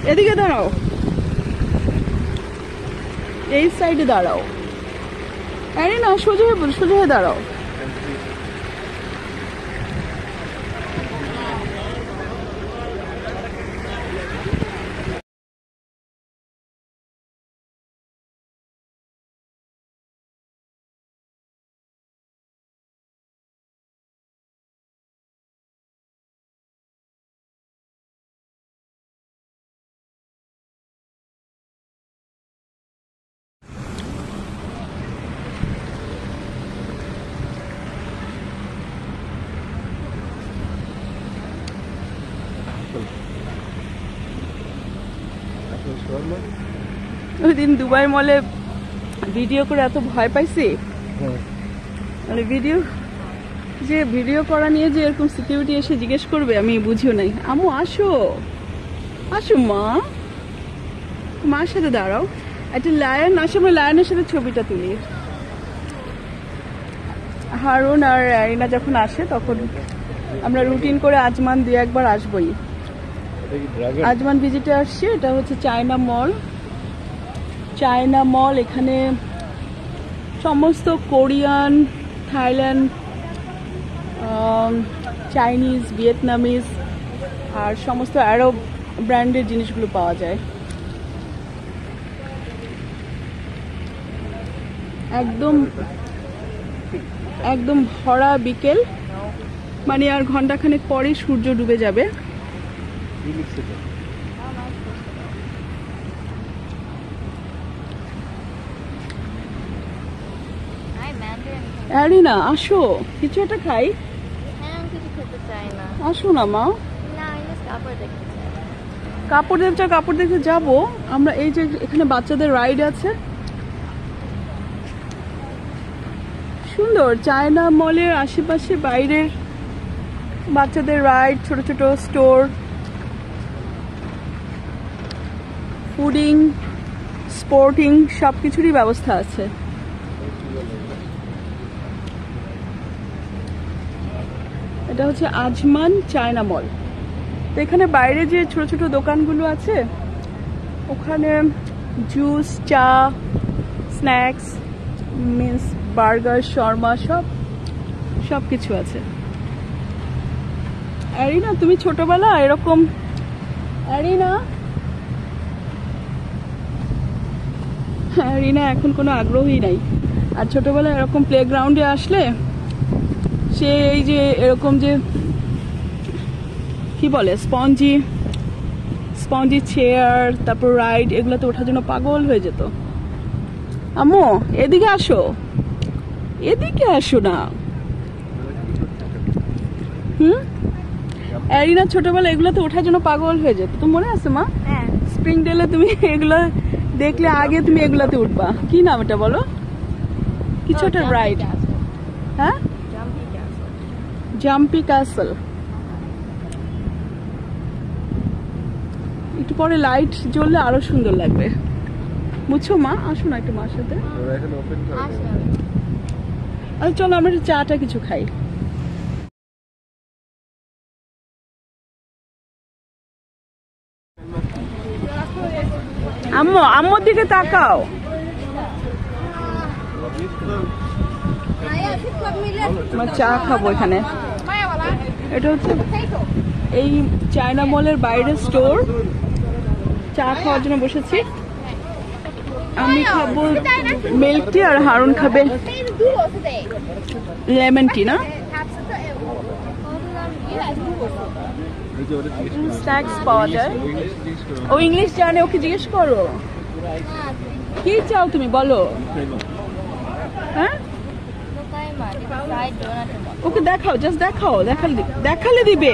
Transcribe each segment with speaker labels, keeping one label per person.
Speaker 1: এদিকে দাঁড়াও, এই সাইডে দাঁড়াও। আরে না, সোজা হয়ে দাঁড়াও। ওই দিন দুবাই মলে ভিডিও করে এত ভয় পাইছি, মানে ভিডিও করা নিয়ে যে এরকম সিকিউরিটি এসে জিজ্ঞেস করবে আমি বুঝিও নাই। আম্মু আসো, আসো মা, মার সাথে দাঁড়াও। একটা লায়ন আসে, আমরা লায়নের সাথে ছবিটা তুলি। হারুন আর আরিনা যখন আসে তখন আমরা রুটিন করে আজমান দিয়ে একবার আসবই। আজমান ভিজিটে আসছি। এটা হচ্ছে চায়না মল। এখানে সমস্ত কোরিয়ান, থাইল্যান্ড, চাইনিজ, ভিয়েতনামিজ আর সমস্ত আরব ব্র্যান্ডের জিনিসগুলো পাওয়া যায়। একদম ভরা বিকেল, মানে আর ঘন্টাখানেক পরে সূর্য ডুবে যাবে। আরিনা আসো, কিছু একটা খাই। আসো না মা, কাপড় দেখতে যাবো আমরা। এই যে এখানে বাচ্চাদের রাইড আছে, সুন্দর। চায়না মলের আশেপাশে বাইরের বাচ্চাদের রাইড, ছোট ছোট স্টোর, ফুডিং, স্পোর্টিং সবকিছুরই ব্যবস্থা আছে। এটা হচ্ছে আজমান চায়না মল। তো এখানে বাইরে যে ছোট ছোট দোকানগুলো আছে, ওখানে জুস, চা, স্ন্যাক্স, মিন্স বার্গার, শর্মা সব কিছু আছে। আরিনা তুমি ছোটবেলা এরকম, আরিনা এখন কোনো আগ্রহী নাই। আর ছোটবেলায় এরকম প্লেগ্রাউন্ডে আসলে সে এই যে এরকম যে কি বলে স্পঞ্জি চেয়ার, তারপর রাইড, এগুলোতে ওঠার জন্য পাগল হয়ে যেত। আম্মু এদিকে আসো না। আরিনা ছোটবেলা এগুলোতে ওঠার জন্য পাগল হয়ে যেত, তো মনে আছে মা? স্প্রিং ডেলে তুমি এগুলো দেখলে আগে তুমি এগুলাতে উঠবা। কি নাম এটা বলো? কিছু একটা রাইড। হ্যাঁ, জাম্পি ক্যাসল। একটু পরে লাইট জ্বললে আরো সুন্দর লাগবে, বুঝছো মা? আসো না একটু মার সাথে। আচ্ছা চলো আমরা একটু চাটা কিছু খাই। আম্মুর দিকে তাকাও। চা খাবো এখানে। এটা হচ্ছে এই চায়না মলের বাইরের স্টোর। চা খাওয়ার জন্য বসেছি। আমি খাবো মিল্ক টি আর হারুন খাবে লেমন টি। না, স্ন্যাক্স পাওয়া যায়। ও ইংলিশ জানে, ওকে জিজ্ঞেস করো কি চাও তুমি, বলো। হ্যাঁ, ওকে দেখাও, জাস্ট দেখাও, দেখালে দিবে।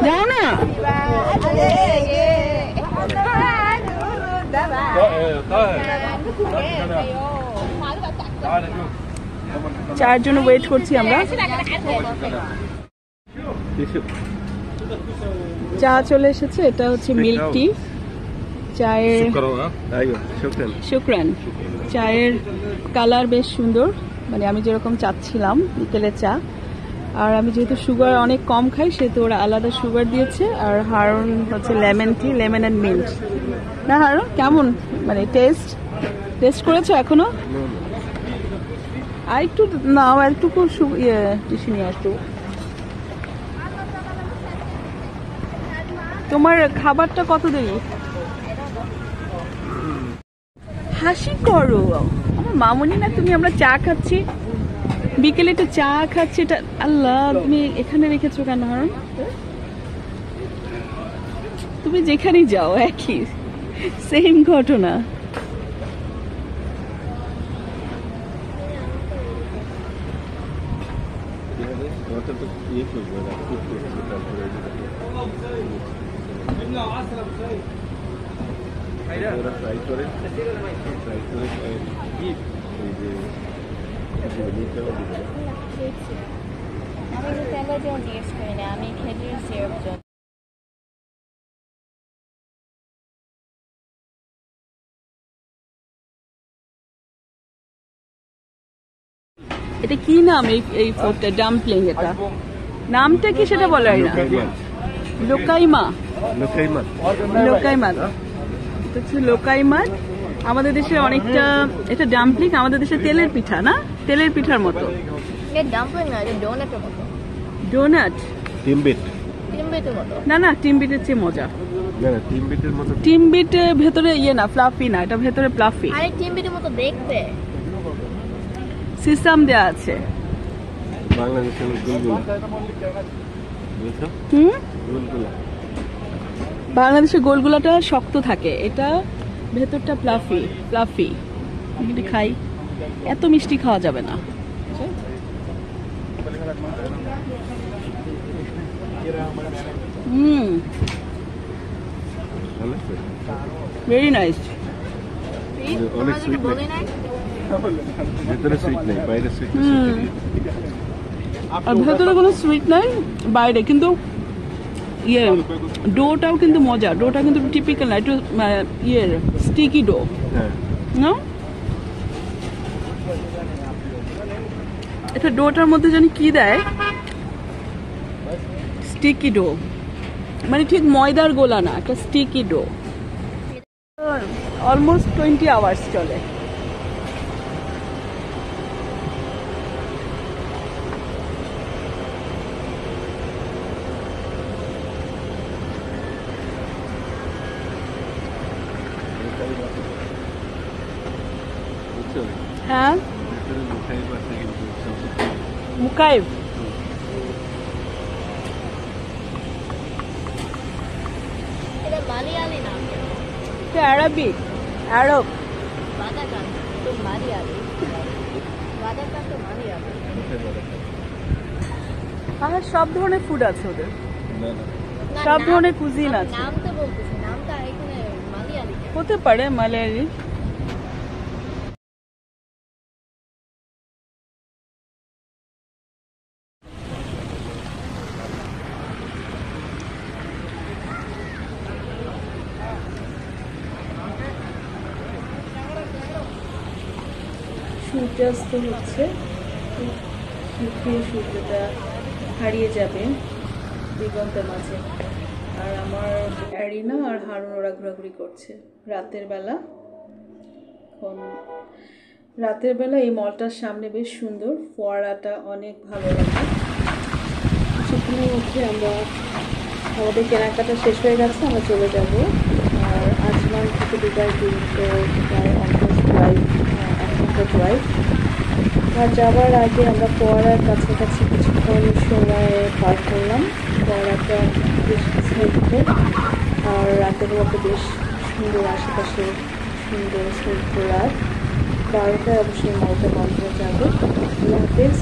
Speaker 1: যাও না, চার জন্য ওয়েট করছি আমরা। চা চলে এসেছে। এটা হচ্ছে মিল্ক টি। চায়ের শুকরান। চায়ের কালার বেশ সুন্দর, মানে আমি যেরকম চাচ্ছিলাম বিকেলের চা। আর আমি যেহেতু সুগার অনেক কম খাই সেহেতু ওরা আলাদা সুগার দিয়েছে। আর হারুন হচ্ছে lemon tea, lemon and milk. না হারুন কেমন মানে টেস্ট করেছো এখনো? আর একটু নাও, আর একটু টিসু নিয়ে আসতো। তোমার খাবারটা কত দেরি? হাসি করো আমার মামুনি না তুমি? আমরা চা খাচ্ছি, বিকেলে একটু চা খাচ্ছি, এটা আল্লাহ তুমি এখানে রেখেছো কেন হারুন? তুমি যেখানেই যাও একই সেম ঘটনা।
Speaker 2: আমি খেজুর সিরাপ জন্য
Speaker 1: এটা কি নাম এই ফুডটা? ডাম্পলিং। এটা নামটা কি সেটা বলার না। লোকাইমা। লোকাইমা এটা হচ্ছে লোকাইমা। আমাদের দেশে অনেকটা এটা ডাম্পলিং, আমাদের দেশে তেলের পিঠা না, তেলের পিঠার মতো।
Speaker 2: ডাম্পলিং না, এটা ডোনাটের মতো।
Speaker 1: ডোনাট?
Speaker 2: টিমবিটের মতো
Speaker 1: না না, টিমবিটের চেয়ে মজা।
Speaker 3: টিমবিটের মতো।
Speaker 1: টিমবিট ভেতরে না, ফ্লাফি না, এটা ভেতরে প্লাফি।
Speaker 2: আরে টিমবিটের মতো দেখতে।
Speaker 1: সিস্টেম দেওয়া আছে।
Speaker 3: বাংলাদেশের গুলগুলা বুঝছো? গুলগুলা
Speaker 1: বাংলাদেশের গোলগুলাটা শক্ত থাকে, এটা ভেতরটা প্লাফি। আমি খাই, এত মিষ্টি খাওয়া যাবে না। Very nice.
Speaker 3: অনেক সুইট
Speaker 2: বলে নাই
Speaker 3: ভেতরে সুইট নেই, বাইরে সুইট।
Speaker 1: আর ভেতরে কোনো সুইট নাই, বাইরে কিন্তু ডোটাও কিন্তু মজা। ডোটা কিন্তু টিপিক্যাল না, একটু স্টিকি ডো। না এটা ডোটার মধ্যে জানি কি দেয়, স্টিকি ডো, মানে ঠিক ময়দার গোলা না, একটা স্টিকি ডো। অলমোস্ট 20 আওয়ার্স চলে। হ্যাঁ মুকাইব।
Speaker 2: এটা মালিয়ালি নাম,
Speaker 1: এটা আরব।
Speaker 2: বাদাকান তো মালিয়ালি, বাদাকান তো মালিয়ালি।
Speaker 1: আর সব ধরনের ফুড আছে ওদের,
Speaker 2: না,
Speaker 1: সব
Speaker 2: নাম-
Speaker 1: ধরনের কুজিন
Speaker 2: আমি
Speaker 1: আছে।
Speaker 2: নাম তো বলতেছি, নামটা এখানে মালিয়ালি কেন?
Speaker 1: হতে পারে মালয়ালি। সূর্যাস্ত হচ্ছে, সূর্যটা হারিয়ে যাবে দিগন্তের মাঝে। আর আমার অ্যারিনা আর হারুন ওরা ঘোরাঘুরি করছে রাতের বেলা। এখন রাতের বেলা এই মলটার সামনে বেশ সুন্দর, ফোয়ারাটা অনেক ভালো লাগে। সেখানে উঠে আমরা আমাদের কেনাকাটা শেষ হয়ে গেছে, আমরা চলে যাব। আর আজমান থেকে দুবাই কিন্তু প্রায় অলমোস্ট ড্রাইভ, 1 ঘন্টা ড্রাইভ। আর যাওয়ার আগে আমরা ফোয়ারার কাছাকাছি কিছুক্ষণ সময় পার করলাম। ফোয়ারাটা বেশ স্নিগ্ধ আর রাতের মতো বেশ সুন্দর, আশেপাশে সুন্দর স্নিগ্ধ রাত। 12টায় অবশ্যই মলটা বন্ধ হয়ে যাবে। আল্লাহ হাফেজ।